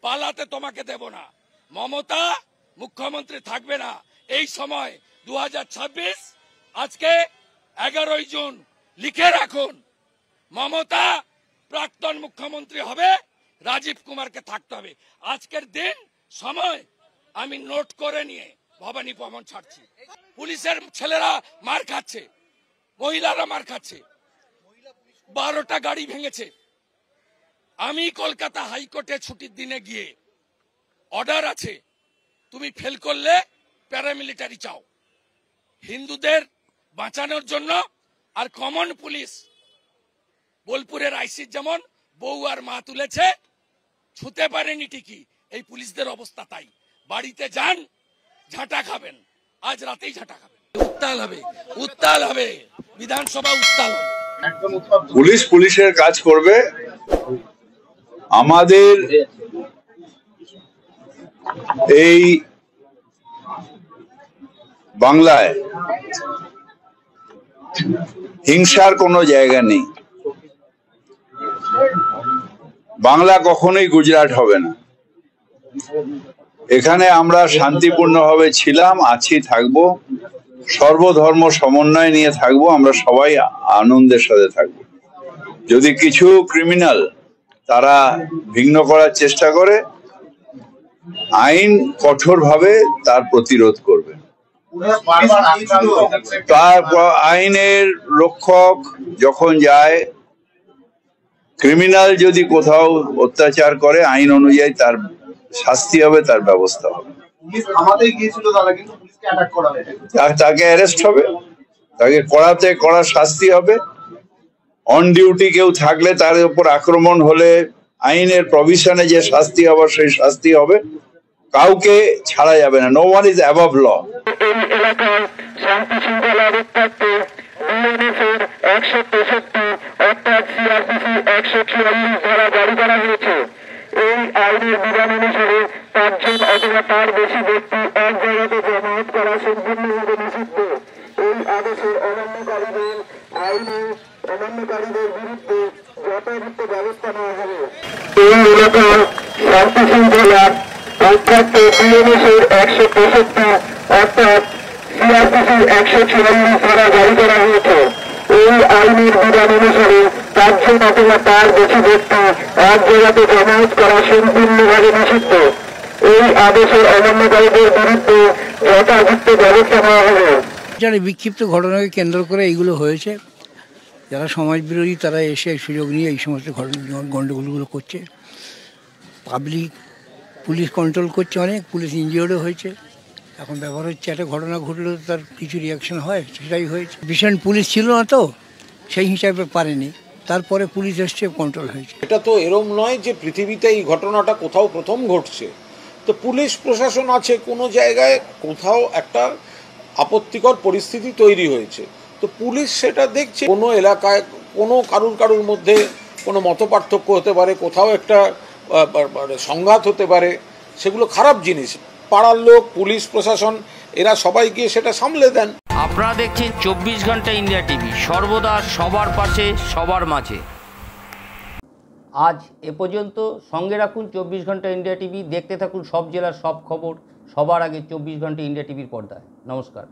পালাতে তোমাকে দেব না। মমতা মুখ্যমন্ত্রী থাকবে না এই সময় 2026। আজকে 11 জুন লিখে রাখুন, মমতা প্রাক্তন মুখ্যমন্ত্রী হবে, রাজীব কুমারকে থাকতে হবে। আজকের দিন সময় আমি নোট করে নিয়ে ভবানী ভবন ছাড়ছি। পুলিশের ছেলেরা মার খাচ্ছে, মহিলারা মার খাচ্ছে, 12টা গাড়ি ভেঙেছে। আমি কলকাতা হাইকোর্টে ছুটির দিনে গিয়ে অর্ডার আছে, তুমি ফেল করলে প্যারামিলিটারি চাও হিন্দুদের বাঁচানোর জন্য। আর কমন পুলিশ বোলপুরের আইসির যেমন বউ আর মা তুলেছে, ছুতে পারেনি ঠিকই, এই পুলিশদের অবস্থা তাই। বাড়িতে যান, ঝাঁটা খাবেন, আজ রাতেই ঝাঁটা খাবেন। উত্তাল হবে, উত্তাল হবে, বিধানসভা উত্তাল হবে। পুলিশ পুলিশের কাজ করবে। আমাদের এই বাংলায় হিংসার কোনো জায়গা নেই। বাংলা কখনোই গুজরাট হবে না। এখানে আমরা শান্তিপূর্ণভাবে ছিলাম, আছি, থাকবো। সর্বধর্ম সমন্বয় নিয়ে থাকবো, আমরা সবাই আনন্দের সাথে থাকবো। যদি কিছু ক্রিমিনাল তারা ভিন্ন করার চেষ্টা করে, আইন কঠোরভাবে তার প্রতিরোধ করবে। তার আইনের রক্ষক যখন যায়, ক্রিমিনাল যদি কোথাও অত্যাচার করে, আইন অনুযায়ী তার শাস্তি হবে, তার ব্যবস্থা হবে। তাকে অ্যারেস্ট হবে, তাকে কড়াতে কড়া শাস্তি হবে। অন ডিউটি কেউ থাকলে তার উপর আক্রমণ হলে আইনের প্রভিশনে যে শাস্তি হবে সেই শাস্তি হবে। কাউকে ছাড়া যাবে না। নো ওয়ান ইজ অ্যাবভ ল। এই আইনের বিধান অনুসারে 5 জন অথবা তার বেশি ব্যক্তি এক জায়গাতে জমায়েত করা সম্পূর্ণভাবে নিষিদ্ধ। এই আদেশের অমান্যকারীদের বিরুদ্ধে যথাযথ ব্যবস্থা নেওয়া হবে। এই এলাকার শান্তি শৃঙ্খলা অত্যন্ত বিএনএসের 165 অর্থাৎ সিআরপিসির 144 ধারা জারি করা হয়েছে। এই আইনের বিধান অনুসারে 5 জন অথবা তার বেশি ব্যক্তি এক জায়গাতে জমায়েত করা সম্পূর্ণভাবে নিষিদ্ধ। এই আদেশের অমান্যকারীদের বিরুদ্ধে যথাযথ ব্যবস্থা নেওয়া হবে। যারা বিক্ষিপ্ত ঘটনাকে কেন্দ্র করে এইগুলো হয়েছে, যারা সমাজবিরোধী তারা এসে সুযোগ নিয়ে এই সমস্ত গণ্ডগোলগুলো করছে। পাবলিক পুলিশ কন্ট্রোল করছে, অনেক পুলিশ ইনজিওর্ডও হয়েছে। এখন ব্যাপার হচ্ছে একটা ঘটনা ঘটলেও তার কিছু রিয়াকশন হয়, সেটাই হয়েছে। ভীষণ পুলিশ ছিল না তো, সেই হিসাবে পারেনি, তারপরে পুলিশ এসছে, কন্ট্রোল হয়েছে। এটা তো এরম নয় যে পৃথিবীতে এই ঘটনাটা কোথাও প্রথম ঘটছে। তো পুলিশ প্রশাসন আছে, কোনো জায়গায় কোথাও একটা আপত্তিকর পরিস্থিতি তৈরি হয়েছে, তো পুলিশ সেটা দেখছে। কোনো এলাকায় কোনো কারুর মধ্যে কোনো মতপার্থক্য হতে পারে, কোথাও একটা সংঘাত হতে পারে, সেগুলো খারাপ জিনিস। পাড়ার লোক, পুলিশ প্রশাসন এরা সবাই গিয়ে সেটা সামলে দেন। আপনারা দেখছেন 24 ঘন্টা ইন্ডিয়া টিভি, সর্বদা সবার পাশে, সবার মাঝে। আজ এ পর্যন্ত। সঙ্গে রাখুন 24 ঘন্টা ইন্ডিয়া টিভি। দেখতে থাকুন সব জেলার সব খবর সবার আগে 24 ঘন্টা ইন্ডিয়া টিভির পর্দায়। নমস্কার।